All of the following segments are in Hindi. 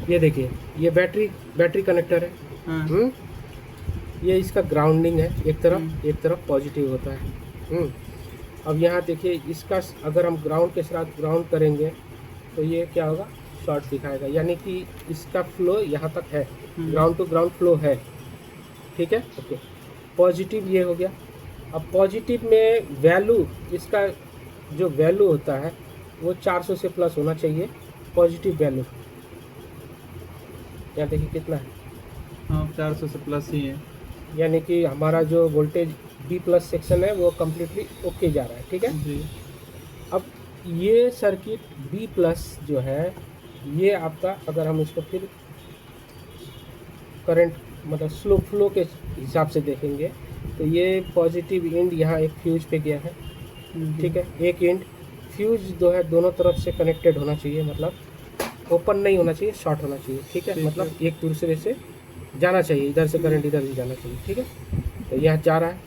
ये देखिए, ये बैटरी कनेक्टर है। हाँ। ये इसका ग्राउंडिंग है, एक तरफ पॉजिटिव होता है। अब यहाँ देखिए, इसका अगर हम ग्राउंड के साथ ग्राउंड करेंगे तो ये क्या होगा, शॉर्ट दिखाएगा, यानी कि इसका फ्लो यहाँ तक है, ग्राउंड टू ग्राउंड फ्लो है। ठीक है, ओके। पॉजिटिव ये हो गया। अब पॉजिटिव में वैल्यू, इसका जो वैल्यू होता है वो 400 से प्लस होना चाहिए, पॉजिटिव वैल्यू। यहाँ देखिए कितना है, हाँ 400 से प्लस ही है। यानी कि हमारा जो वोल्टेज बी प्लस सेक्शन है वो कम्प्लीटली ओके जा रहा है। ठीक है जी। अब ये सर्किट बी प्लस जो है, ये आपका, अगर हम इसको फिर करंट मतलब स्लो फ्लो के हिसाब से देखेंगे तो ये पॉजिटिव एंड यहाँ एक फ्यूज पे गया है। ठीक है, एक एंड फ्यूज जो है दोनों तरफ से कनेक्टेड होना चाहिए, मतलब ओपन नहीं होना चाहिए, शॉर्ट होना चाहिए। ठीक है, मतलब एक दूसरे से जाना चाहिए, इधर से करंट इधर भी जाना चाहिए। ठीक है, तो यह जा रहा है।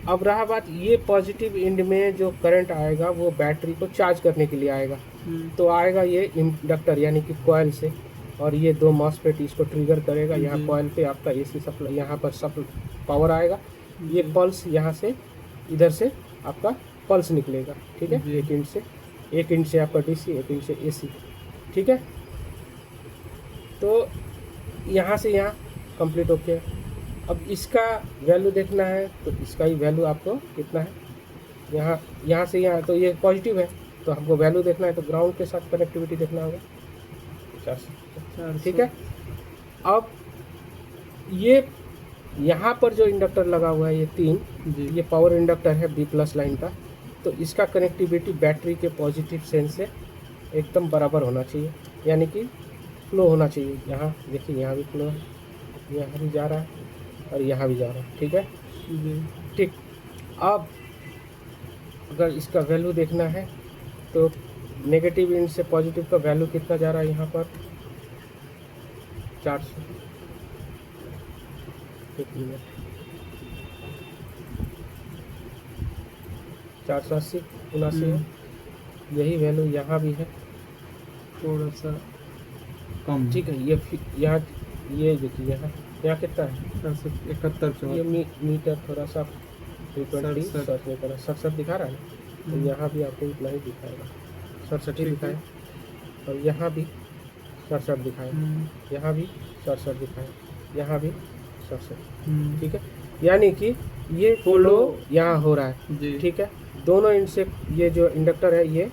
अब रहा बात, ये पॉजिटिव एंड में जो करंट आएगा वो बैटरी को चार्ज करने के लिए आएगा। तो आएगा ये इंडक्टर यानी कि कॉइल से, और ये दो मॉसफेट इसको ट्रिगर करेगा। यहाँ कॉइल पे आपका एसी सप्लाई, यहाँ पर सप्लाई पावर आएगा। ये पल्स यहाँ से, इधर से आपका पल्स निकलेगा। ठीक है, एक इंच से आपका डीसी, एक इंच से एसी। ठीक है, तो यहाँ से यहाँ कंप्लीट ओके है। अब इसका वैल्यू देखना है तो इसका ही वैल्यू आपको कितना है, यहाँ से यहाँ, तो ये पॉजिटिव है तो हमको वैल्यू देखना है, तो ग्राउंड के साथ कनेक्टिविटी देखना होगा 50। ठीक है, अब ये यहाँ पर जो इंडक्टर लगा हुआ है, ये 3, ये पावर इंडक्टर है बी प्लस लाइन का, तो इसका कनेक्टिविटी बैटरी के पॉजिटिव सेंस से एकदम बराबर होना चाहिए, यानी कि फ्लो होना चाहिए। यहाँ देखिए, यहाँ भी फ्लो है, यहाँ भी जा रहा है और यहाँ भी जा रहा है। ठीक है ठीक। अब अगर इसका वैल्यू देखना है तो नेगेटिव एंड से पॉजिटिव का वैल्यू कितना जा रहा है, यहाँ पर 400। एक मिनट, 480 79 है। यही वैल्यू यहाँ भी है, थोड़ा सा कम। ठीक है। यहाँ ये देखिए, यहाँ कितना है, 71। ये मीटर थोड़ा सा 67 दिखा रहा है, तो यहाँ भी आपको इतना ही दिखाएगा, 67 ही दिखाए, और यहाँ भी 67 दिखाए, यहाँ भी 67 दिखाए, यहाँ भी 67। ठीक है, यानी कि ये फ्लो यहाँ हो रहा है। ठीक है, दोनों इंड से ये जो इंडक्टर है ये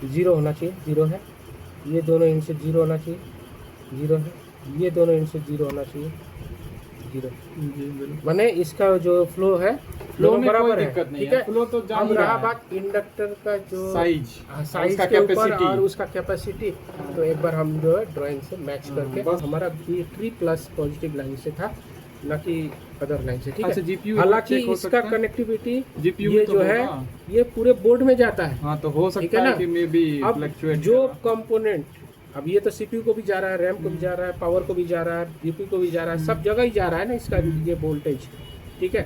0 होना चाहिए, 0 है। ये दोनों इंड से 0 होना चाहिए, 0 है। ये दोनों इंड से 0 होना चाहिए, 0। माने इसका जो फ्लो है दोनों बराबर है। ठीक है, फ्लो तो अब रहा बात इंडक्टर का जो साइज के ऊपर और उसका कैपेसिटी, तो एक बार हम जो है ड्राइंग से मैच करके, हमारा B3 प्लस पॉजिटिव लाइन से था, न कि अदर लाइन से। ठीक है, हालांकि इसका कनेक्टिविटी ये जो है ये पूरे बोर्ड में जाता है। हाँ, तो हो सकता है कि मे बी फ्लक्चुएट जो कंपोनेंट, अब ये तो सीपीयू को भी जा रहा है, रैम को भी जा रहा है, पावर को भी जा रहा है, जीपीयू को भी जा रहा है, सब जगह ही जा रहा है ना इसका ये वोल्टेज। ठीक है,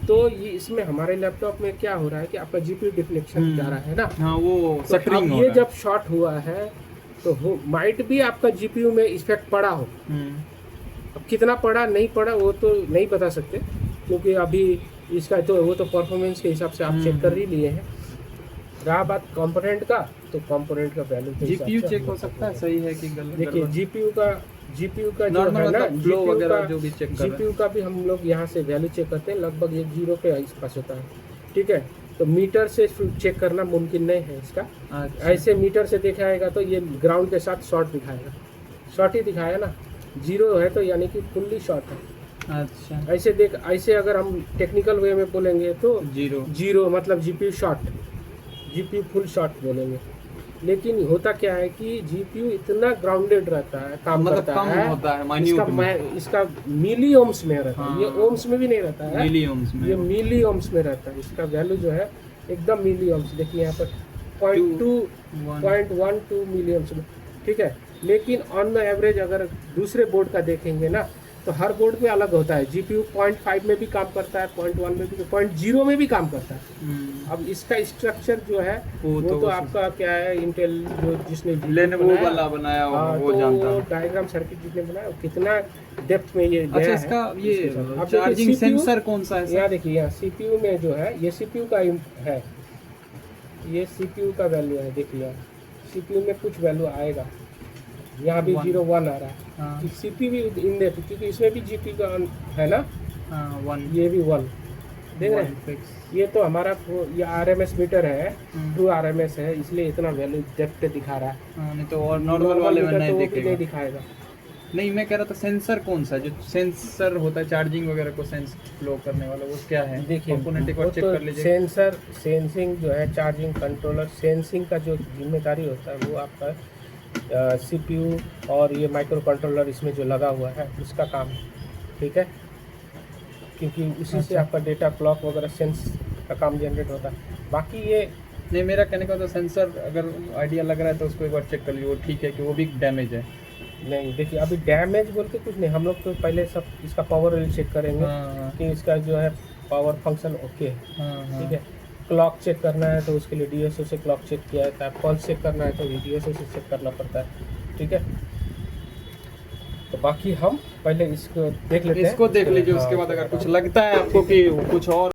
तो ये इसमें हमारे लैपटॉप में क्या हो रहा है कि आपका जीपीयू डिफ्लेक्शन जा रहा है ना। हाँ, वो तो अब ये जब शॉर्ट हुआ है तो माइट भी आपका जीपीयू में इफेक्ट पड़ा हो। अब कितना पड़ा नहीं पड़ा वो तो नहीं बता सकते, क्योंकि अभी इसका तो वो तो परफॉर्मेंस के हिसाब से आप चेक कर ही लिए हैं। रहा बात कंपोनेंट का, तो कंपोनेंट का वैल्यू जीपीयू चेक हो सकता है सही है कि गलत। देखिए जीपीयू का जो है ना, फ्लो वगैरह जो भी चेक कर रहे हैं, जीपीयू का भी हम लोग यहाँ से वैल्यू चेक करते हैं, लगभग ये 0 के आसपास होता है। ठीक है, तो मीटर से चेक करना मुमकिन नहीं है इसका। ऐसे मीटर से दिखाएगा तो ये ग्राउंड के साथ शॉर्ट दिखाएगा, शॉर्ट ही दिखाएगा ना। 0 है तो यानी कि फुल्ली शॉर्ट है। अच्छा, ऐसे अगर हम टेक्निकल वे में बोलेंगे तो 0 मतलब GPU short, GPU full short बोलेंगे। लेकिन होता क्या है कि जीपीयू इतना ग्राउंडेड रहता है, काम करता है, होता है, इसका मिली ओम्स में रहता है। ये ओम्स में भी नहीं रहता है, ये मिली ओम्स में रहता है। इसका वैल्यू जो है एकदम मिली ओम्स, देखिए यहाँ पर 0.12 मिली ओम्स में। ठीक है, लेकिन ऑन द एवरेज अगर दूसरे बोर्ड का देखेंगे ना तो हर बोर्ड पे अलग होता है। जीपीयू 0.5 में भी काम करता है, 0.1 में भी, 0.0 में भी काम करता है। अब इसका स्ट्रक्चर जो है वो तो आपका क्या है, इंटेल जो जिसने लेनोवो वाला बनाया होगा वो तो जानता वो हूँ। डायग्राम सर्किट जिसने बनाया वो कितना डेप्थ में ये गया अच्छा, है। इसका ये अब चार्जिंग देखिए, CPU सेंसर कौन सा है सर? यहाँ देखिए, यहाँ सीपीयू में जो है ये सीपीयू का है, ये सीपीयू का वैल्यू है। देखिए यहाँ सीपीयू में कुछ वैल्यू आएगा, यहाँ भी 0 1 आ रहा है। हाँ। सीपीयू भी इन दे, क्योंकि इसमें भी जीपीयू का है ना, हाँ, 1 ये भी 1 देख रहे हैं। फिक्स। ये तो हमारा ये आरएमएस मीटर है, हम्म। ट्रू आरएमएस है, इसलिए इतना वैल्यू डेप्थ दिखा रहा है। हाँ, नहीं तो और नॉर्मल वाले में मीटर नहीं तो वो भी नहीं दिखेगा। दिखाएगा। नहीं, मैं कह रहा था सेंसर कौन सा, जो सेंसर होता है चार्जिंग वगैरह को सेंस फ्लो करने वाला, वो क्या है? देखिए कंपोनेंट एक वो बार चेक तो कर लीजिए। सेंसर, सेंसिंग जो है, चार्जिंग कंट्रोलर, सेंसिंग का जो जिम्मेदारी होता है वो आपका सीपीयू और ये माइक्रो कंट्रोलर इसमें जो लगा हुआ है उसका काम है, ठीक है, क्योंकि उसी से आपका डेटा क्लॉक वगैरह सेंस का काम जनरेट होता है। बाकी ये नहीं, मेरा कहने का तो सेंसर अगर आइडिया लग रहा है तो उसको एक बार चेक कर लीजिए, वो ठीक है कि वो भी डैमेज है। नहीं, देखिए अभी डैमेज बोल के कुछ नहीं, हम लोग तो पहले सब इसका पावर चेक करेंगे हाँ, कि इसका जो है पावर फंक्शन ओके है, हाँ, ठीक है। क्लॉक चेक करना है तो उसके लिए डीएसओ से क्लॉक चेक किया जाता है, पल्स चेक करना है तो डीएसओ से चेक करना पड़ता है, ठीक है। तो बाकी हम पहले इसको देख लेते हैं, इसको देख लीजिए, उसके बाद अगर कुछ लगता है आपको कि कुछ और